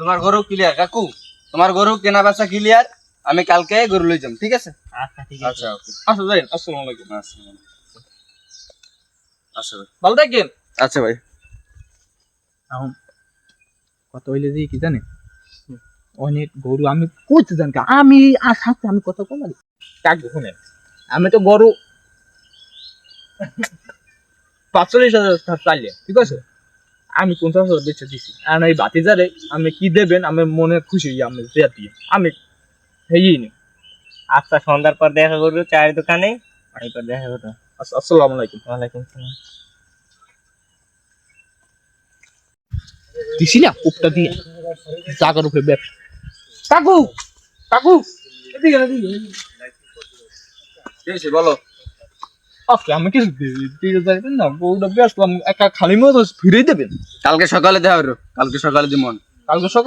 তোমার গরু ক্লিয়ার কাকু, তোমার গরু কেনা বেচা ক্লিয়ার। আমি কালকে গরু লই যাম, ঠিক আছে? আচ্ছা ঠিক আছে। আচ্ছা ওকে। আচ্ছা যাই, আসসালামু আলাইকুম। আচ্ছা ভাই। ভালো থাকেন। আচ্ছা ভাই। এখন কত হইলে যে কি জানে, অনেক গরু আমি কইতে জানি কা, আমি আর সাথে আমি কত কম আলি কাক শুনেন, আমি তো গরু 45,000 চাইলে, ঠিক আছে? আমি 50,000 বেচে দিছি। আর এই বাতিজারে আমি কি দেবেন, আমি মনে খুশি হই, আমি দেয়া দিই, আমি হেই নি। আচ্ছা সন্ধ্যার পর দেখা করবো চায়ের দোকানে, এরপর দেখা করবো। আসসালামু আলাইকুম। ওয়ালাইকুম সালাম। দিছি না কোপটা দিয়ে জাগার উপরে ব্যবসা। কাকু কাকু এদিকে এদিকে। ঠিক আছে বলো। আজকে আমি কিছু দিয়ে যাবেন না, গরুটা বেচলাম, একটা খালি মতো ফিরেই দেবেন কালকে সকালে দেখা হলো, কালকে সকালে দিমন। কালকে সকাল